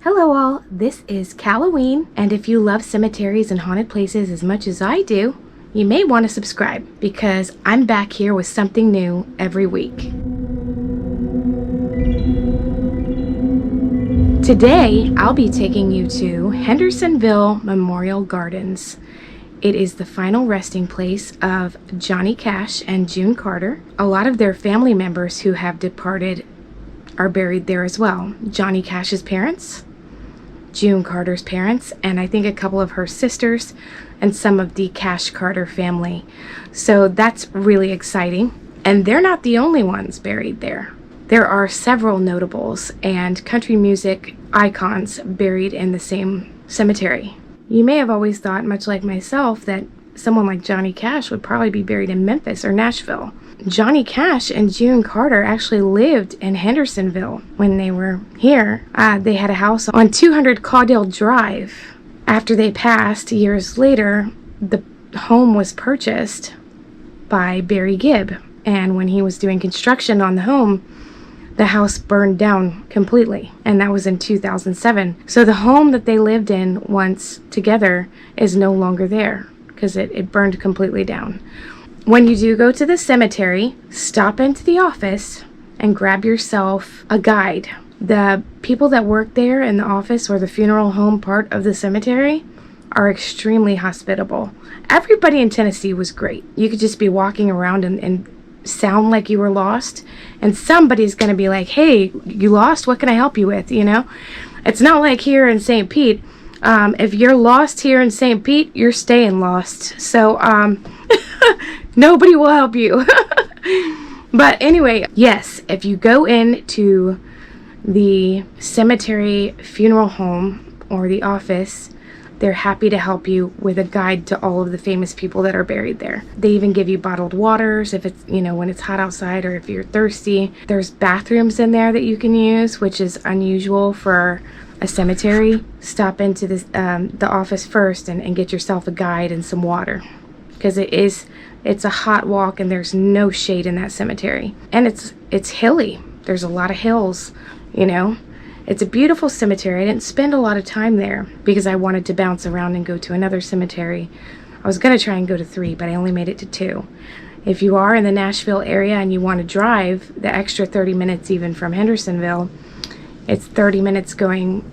Hello all, this is Halloween, and if you love cemeteries and haunted places as much as I do, you may want to subscribe because I'm back here with something new every week. Today, I'll be taking you to Hendersonville Memorial Gardens. It is the final resting place of Johnny Cash and June Carter. A lot of their family members who have departed are buried there as well. Johnny Cash's parents, June Carter's parents, and I think a couple of her sisters and some of the Cash Carter family. So that's really exciting. And they're not the only ones buried there. There are several notables and country music icons buried in the same cemetery. You may have always thought, much like myself, that someone like Johnny Cash would probably be buried in Memphis or Nashville. Johnny Cash and June Carter actually lived in Hendersonville when they were here. They had a house on 200 Caudale Drive. After they passed, years later, the home was purchased by Barry Gibb. And when he was doing construction on the home, the house burned down completely, and that was in 2007. So the home that they lived in once together is no longer there because it burned completely down. When you do go to the cemetery, stop into the office and grab yourself a guide. The people that work there in the office or the funeral home part of the cemetery are extremely hospitable. Everybody in Tennessee was great. You could just be walking around and sound like you were lost, and somebody's going to be like, hey, you lost? What can I help you with? You know, it's not like here in St. Pete. If you're lost here in St. Pete, you're staying lost. So nobody will help you. But anyway, yes, if you go into the cemetery funeral home or the office, they're happy to help you with a guide to all of the famous people that are buried there. They even give you bottled waters if it's, you know, when it's hot outside or if you're thirsty. There's bathrooms in there that you can use, which is unusual for a cemetery. Stop into this, the office first and get yourself a guide and some water, because it's a hot walk and there's no shade in that cemetery. And it's hilly. There's a lot of hills, you know. It's a beautiful cemetery. I didn't spend a lot of time there because I wanted to bounce around and go to another cemetery. I was going to try and go to 3, but I only made it to 2. If you are in the Nashville area and you want to drive the extra 30 minutes even from Hendersonville, it's 30 minutes going,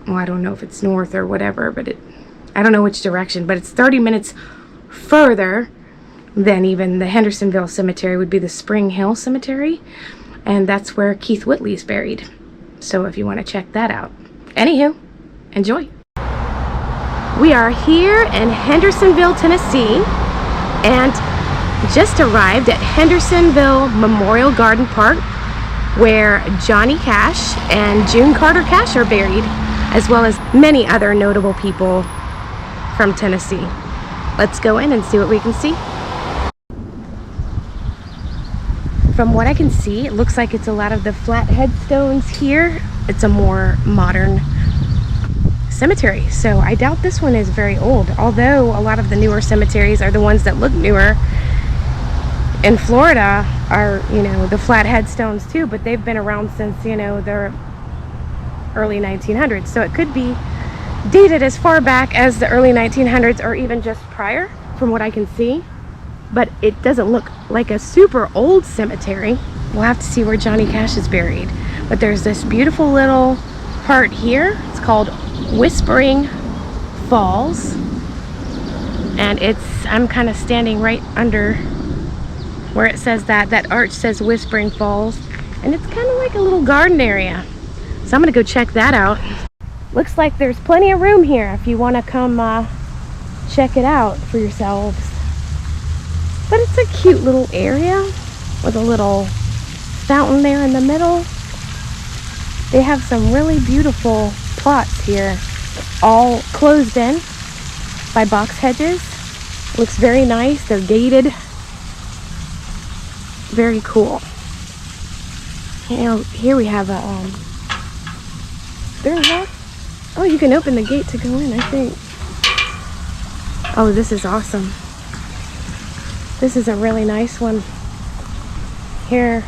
well, I don't know if it's north or whatever, but I don't know which direction, but it's 30 minutes further than even the Hendersonville Cemetery would be the Spring Hill Cemetery, and that's where Keith Whitley's buried. So if you want to check that out. Anywho, enjoy. We are here in Hendersonville, Tennessee, and just arrived at Hendersonville Memorial Garden Park, where Johnny Cash and June Carter Cash are buried, as well as many other notable people from Tennessee. Let's go in and see what we can see. From what I can see, it looks like it's a lot of the flat headstones here. It's a more modern cemetery, so I doubt this one is very old, although a lot of the newer cemeteries are the ones that look newer. In Florida are, you know, the flat headstones too, but they've been around since, you know, the early 1900s, so it could be dated as far back as the early 1900s or even just prior, from what I can see. But it doesn't look like a super old cemetery. We'll have to see where Johnny Cash is buried. But there's this beautiful little part here. It's called Whispering Falls. And I'm kind of standing right under where it says that arch says Whispering Falls. And it's kind of like a little garden area. So I'm gonna go check that out. Looks like there's plenty of room here if you wanna come check it out for yourselves. But it's a cute little area with a little fountain there in the middle. They have some really beautiful plots here, all closed in by box hedges. Looks very nice. They're gated. Very cool. You know, here we have a, there's that. Oh, you can open the gate to go in, I think. Oh, this is awesome. This is a really nice one. Here,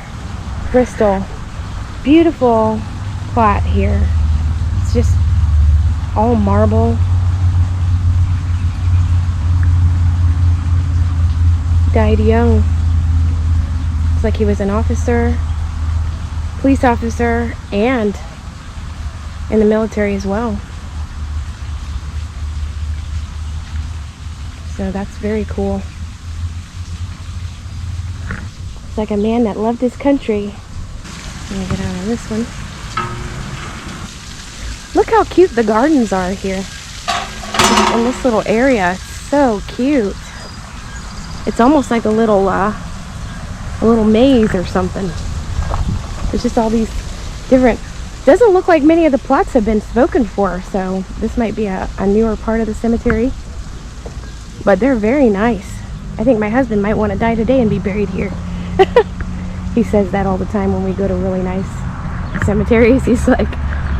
Bristol. Beautiful plot here. It's just all marble. Died young. Looks like he was an officer, police officer, and in the military as well. So that's very cool. It's like a man that loved his country. Let me get out of this one. Look how cute the gardens are here. In this little area, it's so cute. It's almost like a little maze or something. There's just all these different, doesn't look like many of the plots have been spoken for, so this might be a newer part of the cemetery. But they're very nice. I think my husband might want to die today and be buried here. He says that all the time when we go to really nice cemeteries. He's like,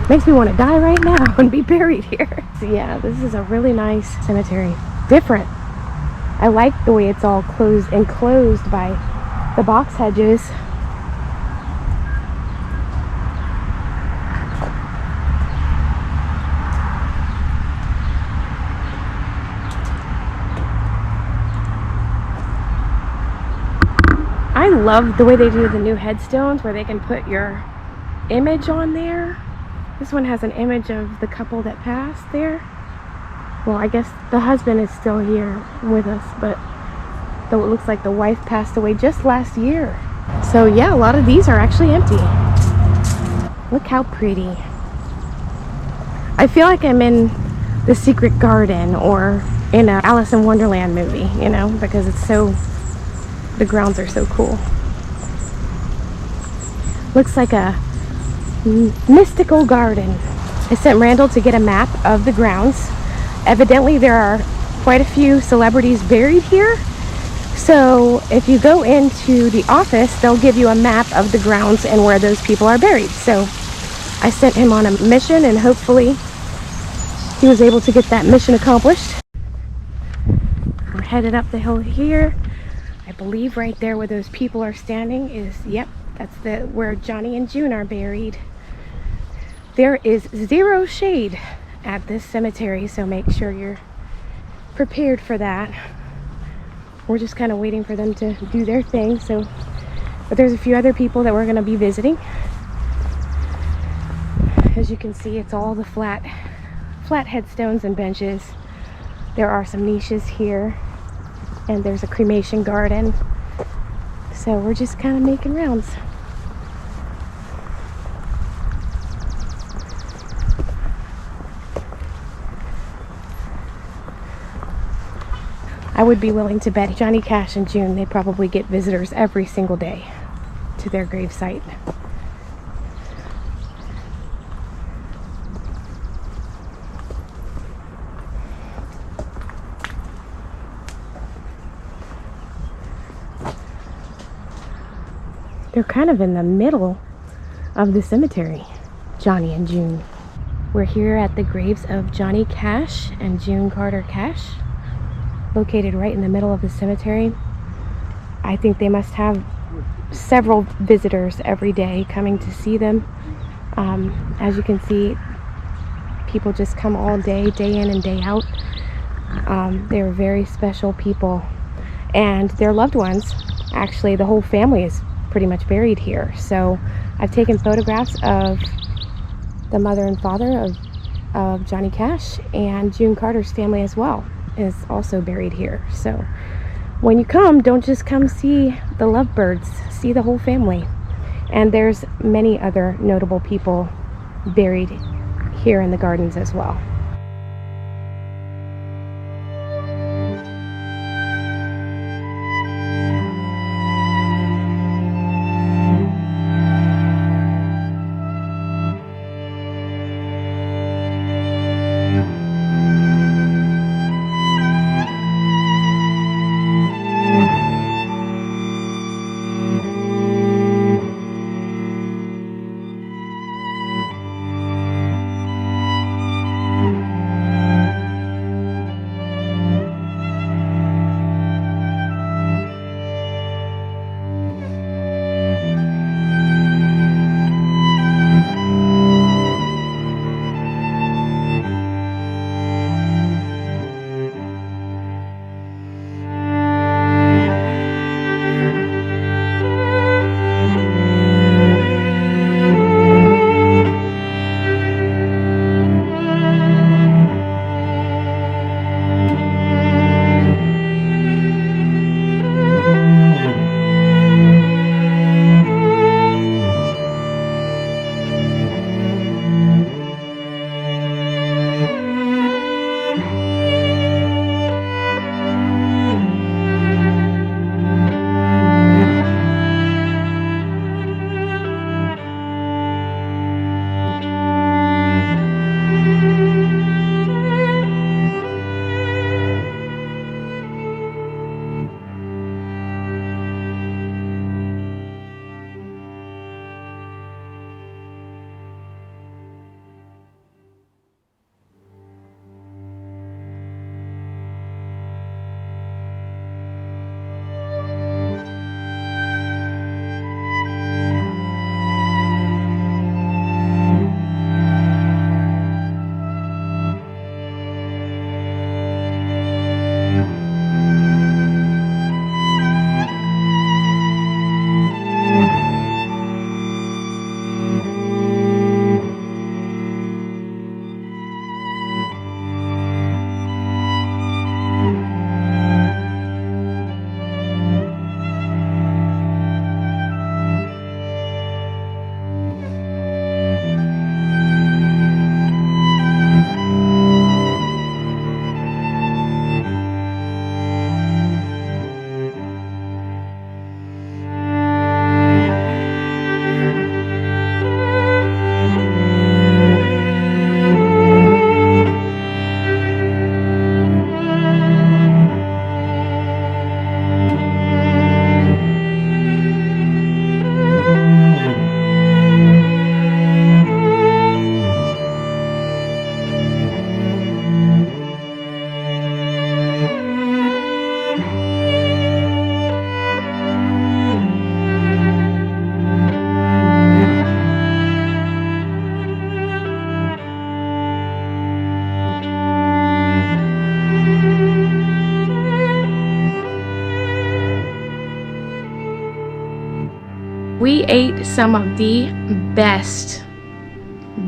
makes me want to die right now and be buried here. So yeah, this is a really nice cemetery. Different. I like the way it's all enclosed by the box hedges. I love the way they do the new headstones where they can put your image on there. This one has an image of the couple that passed there. Well, I guess the husband is still here with us, but though it looks like the wife passed away just last year. So yeah, a lot of these are actually empty. Look how pretty. I feel like I'm in the Secret Garden or in a Alice in Wonderland movie, you know, because it's so, the grounds are so cool. Looks like a mystical garden. I sent Randall to get a map of the grounds. Evidently there are quite a few celebrities buried here. So if you go into the office, they'll give you a map of the grounds and where those people are buried. So I sent him on a mission and hopefully he was able to get that mission accomplished. We're headed up the hill here. I believe right there where those people are standing is, yep, that's where Johnny and June are buried. There is zero shade at this cemetery, so make sure you're prepared for that. We're just kind of waiting for them to do their thing. So, but there's a few other people that we're going to be visiting. As you can see, it's all the flat headstones and benches. There are some niches here, and there's a cremation garden. So we're just kind of making rounds. I would be willing to bet Johnny Cash and June, they probably get visitors every single day to their gravesite. They're kind of in the middle of the cemetery, Johnny and June. We're here at the graves of Johnny Cash and June Carter Cash, located right in the middle of the cemetery. I think they must have several visitors every day coming to see them. As you can see, people just come all day, day in and day out. They're very special people, and their loved ones, actually the whole family is pretty much buried here. So I've taken photographs of the mother and father of Johnny Cash, and June Carter's family as well is also buried here. So when you come, don't just come see the lovebirds, see the whole family. And there's many other notable people buried here in the gardens as well. some of the best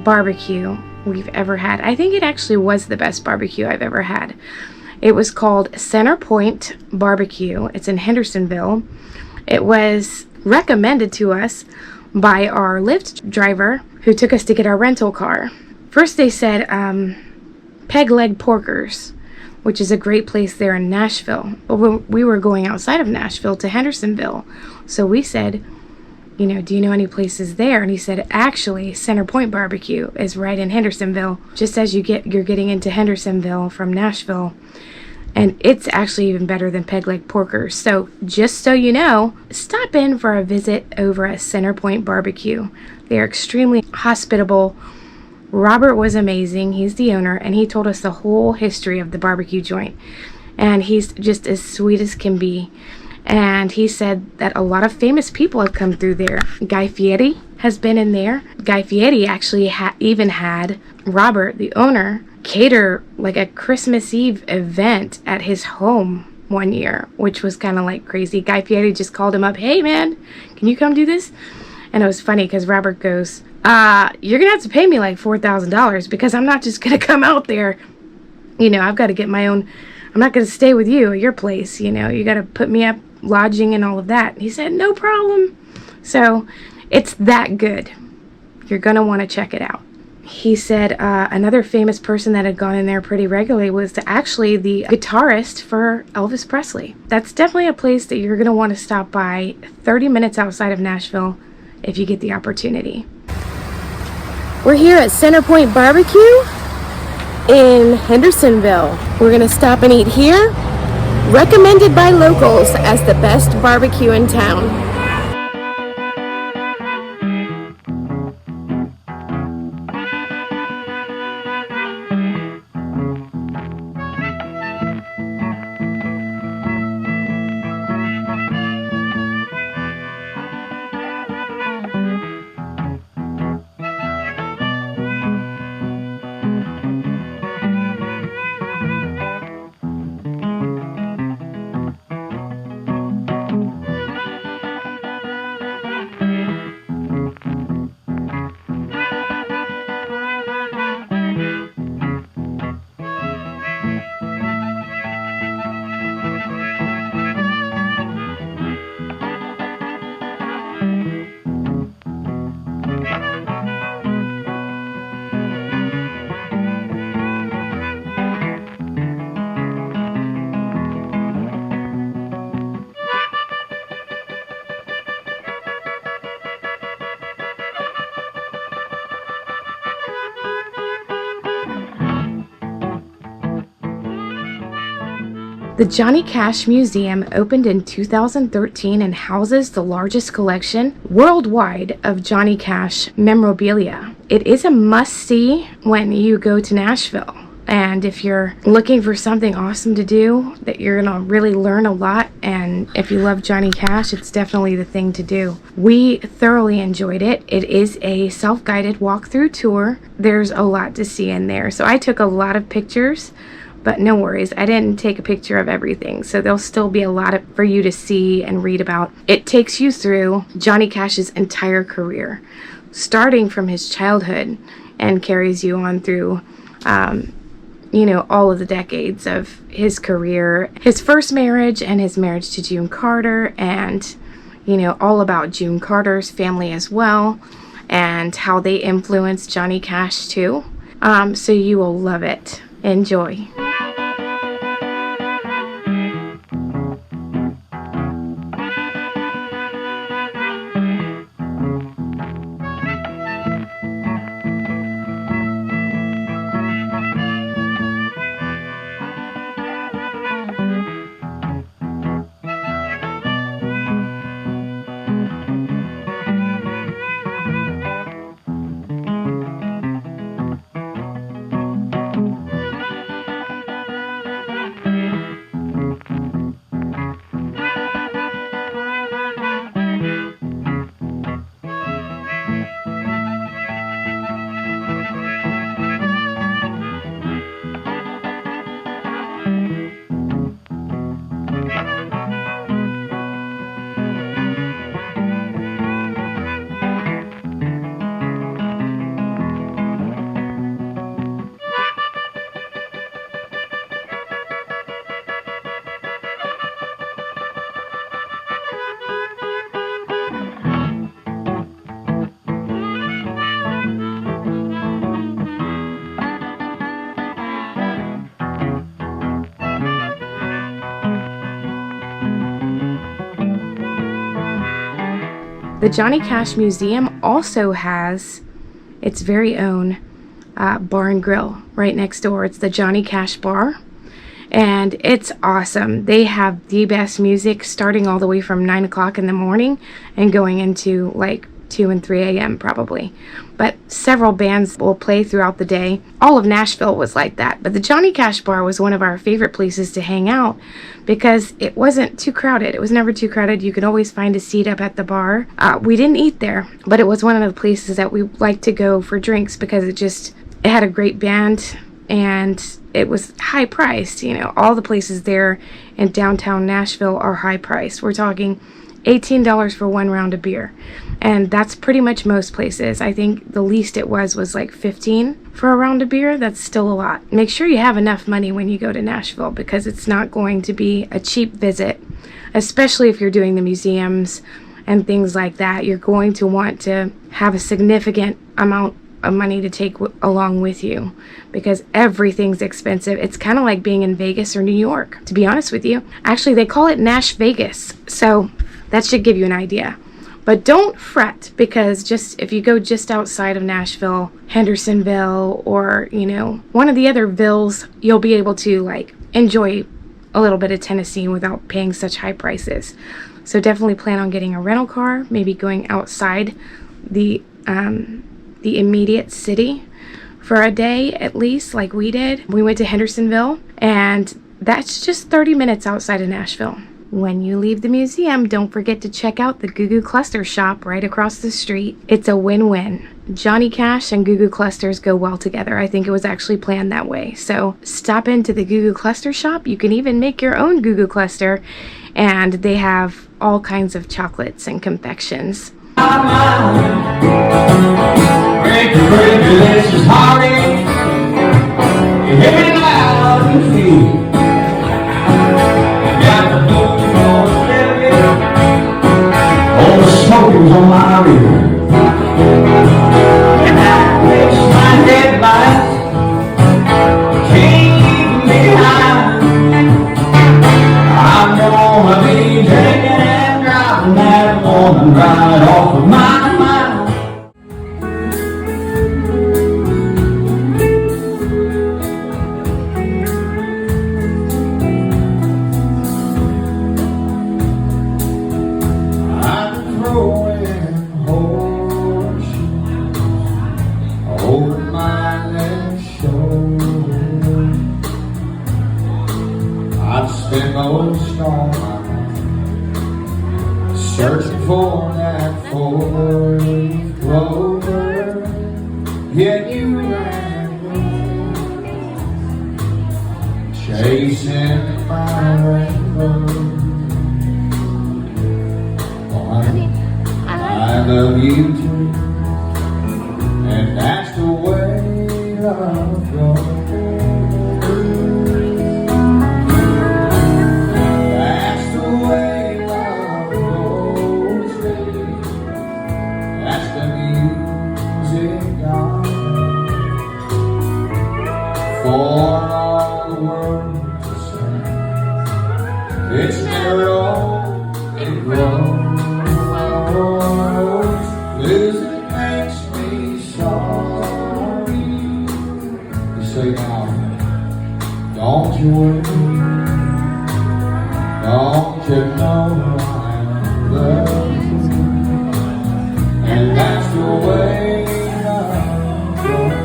barbecue we've ever had. I think it actually was the best barbecue I've ever had. It was called Center Point BBQ. It's in Hendersonville. It was recommended to us by our Lyft driver who took us to get our rental car. First they said Peg Leg Porkers, which is a great place there in Nashville. But we were going outside of Nashville to Hendersonville. So we said, you know, do you know any places there? And he said, actually, Center Point Barbecue is right in Hendersonville, just as you're getting into Hendersonville from Nashville. And it's actually even better than Peg Leg Porkers. So just so you know, stop in for a visit over at Center Point Barbecue. They are extremely hospitable. Robert was amazing. He's the owner, and he told us the whole history of the barbecue joint. And he's just as sweet as can be. And he said that a lot of famous people have come through there. Guy Fieri has been in there. Guy Fieri actually even had Robert, the owner, cater like a Christmas Eve event at his home one year, which was kind of like crazy. Guy Fieri just called him up, hey man, can you come do this? And it was funny because Robert goes, you're gonna have to pay me like $4,000 because I'm not just gonna come out there. You know, I've got to get my own, I'm not gonna stay with you at your place, you know, you gotta put me up lodging and all of that. He said, no problem. So it's that good. You're gonna want to check it out. He said another famous person that had gone in there pretty regularly was actually the guitarist for Elvis Presley. That's definitely a place that you're gonna want to stop by, 30 minutes outside of Nashville if you get the opportunity. We're here at Center Point Barbecue in Hendersonville. We're gonna stop and eat here. Recommended by locals as the best barbecue in town. The Johnny Cash Museum opened in 2013 and houses the largest collection worldwide of Johnny Cash memorabilia. It is a must-see when you go to Nashville. And if you're looking for something awesome to do, that you're going to really learn a lot, and if you love Johnny Cash, it's definitely the thing to do. We thoroughly enjoyed it. It is a self-guided walkthrough tour. There's a lot to see in there. So I took a lot of pictures, but no worries, I didn't take a picture of everything, so there'll still be a lot for you to see and read about. It takes you through Johnny Cash's entire career, starting from his childhood, and carries you on through, you know, all of the decades of his career, his first marriage and his marriage to June Carter, and, you know, all about June Carter's family as well, and how they influenced Johnny Cash too. So you will love it. Enjoy. The Johnny Cash Museum also has its very own bar and grill right next door. It's the Johnny Cash Bar, and it's awesome. They have the best music starting all the way from 9 o'clock in the morning and going into like 2 and 3 a.m. probably. But several bands will play throughout the day. All of Nashville was like that. But the Johnny Cash Bar was one of our favorite places to hang out because it wasn't too crowded. It was never too crowded. You could always find a seat up at the bar. We didn't eat there, but it was one of the places that we liked to go for drinks because it had a great band and it was high priced. You know, all the places there in downtown Nashville are high priced. We're talking $18 for one round of beer. And that's pretty much most places. I think the least it was like $15 for a round of beer. That's still a lot. Make sure you have enough money when you go to Nashville because it's not going to be a cheap visit, especially if you're doing the museums and things like that. You're going to want to have a significant amount of money to take along with you because everything's expensive. It's kind of like being in Vegas or New York, to be honest with you. Actually, they call it Nash Vegas, so that should give you an idea. But don't fret because if you go just outside of Nashville, Hendersonville, or, you know, one of the other villes, you'll be able to like enjoy a little bit of Tennessee without paying such high prices. So definitely plan on getting a rental car, maybe going outside the immediate city for a day at least, like we did. We went to Hendersonville, and that's just 30 minutes outside of Nashville. When you leave the museum, don't forget to check out the Goo Goo Cluster shop right across the street. It's a win-win. Johnny Cash and Goo Goo Clusters go well together. I think it was actually planned that way. So stop into the Goo Goo Cluster shop. You can even make your own Goo Goo Cluster, and they have all kinds of chocolates and confections. Smoking's on my rear, and I wish my deadlights keep me high. I'm gonna be drinking and driving that woman right off of my mind. Searching for that four-leaf clover, yet you ran away, chasing my rainbow. Oh, honey, I love you too, and that's the way love goes. For all the world to sing, it's never all it grows. Losing makes me sorry. You say now, don't you worry, don't you know I love you, and that's the way love goes.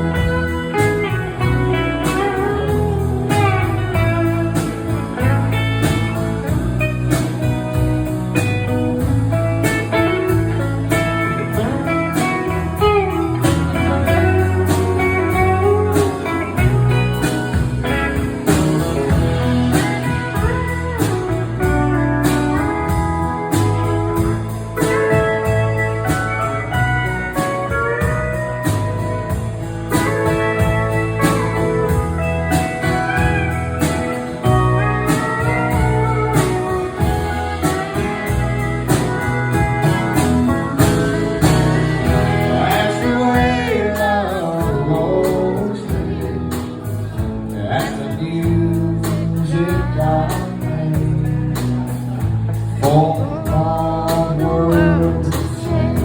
For my world to change.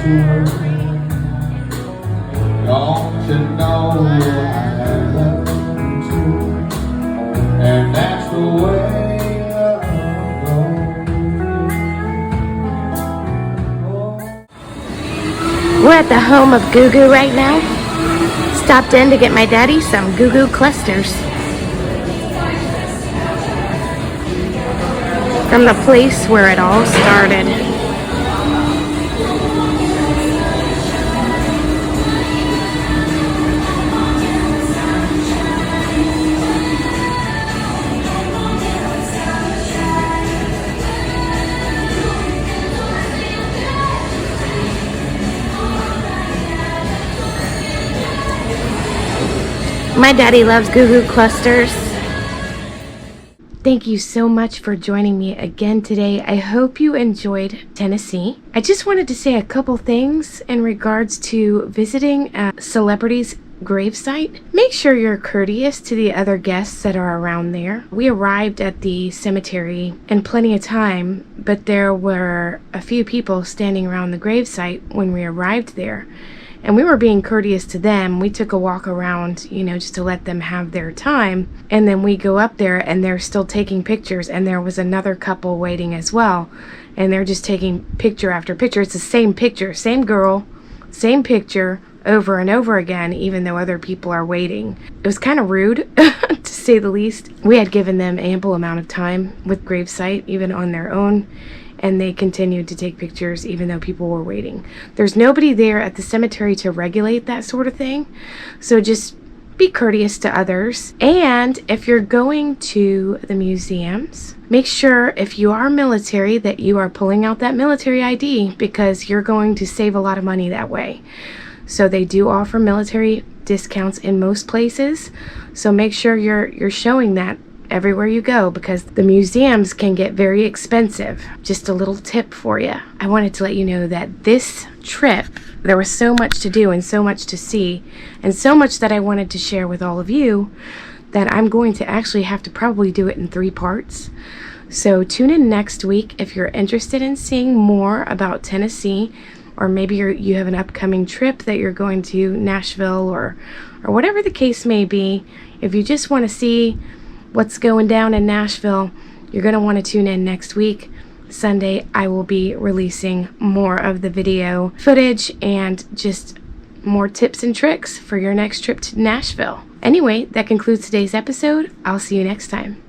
to her. Don't you know I love you too? And that's the way love goes. We're at the home of Goo Goo right now. Stopped in to get my daddy some Goo Goo Clusters. From the place where it all started. My daddy loves Goo Goo Clusters. Thank you so much for joining me again today. I hope you enjoyed Tennessee. I just wanted to say a couple things in regards to visiting a celebrity's gravesite. Make sure you're courteous to the other guests that are around there. We arrived at the cemetery in plenty of time, but there were a few people standing around the gravesite when we arrived there. And we were being courteous to them. We took a walk around, just to let them have their time. And then we go up there and they're still taking pictures. And there was another couple waiting as well. And they're just taking picture after picture. It's the same picture, same girl, same picture over and over again, even though other people are waiting. It was kind of rude, to say the least. We had given them ample amount of time with gravesite, even on their own. And they continued to take pictures even though people were waiting. There's nobody there at the cemetery to regulate that sort of thing. So just be courteous to others. And if you're going to the museums, make sure if you are military that you are pulling out that military ID, because you're going to save a lot of money that way. So they do offer military discounts in most places. So make sure you're showing that everywhere you go, because the museums can get very expensive. Just a little tip for you. I wanted to let you know that this trip, there was so much to do and so much to see and so much that I wanted to share with all of you that I'm going to actually have to probably do it in 3 parts. So tune in next week if you're interested in seeing more about Tennessee, or maybe you have an upcoming trip that you're going to Nashville or whatever the case may be. If you just want to see what's going down in Nashville, you're going to want to tune in next week. Sunday, I will be releasing more of the video footage and just more tips and tricks for your next trip to Nashville. Anyway, that concludes today's episode. I'll see you next time.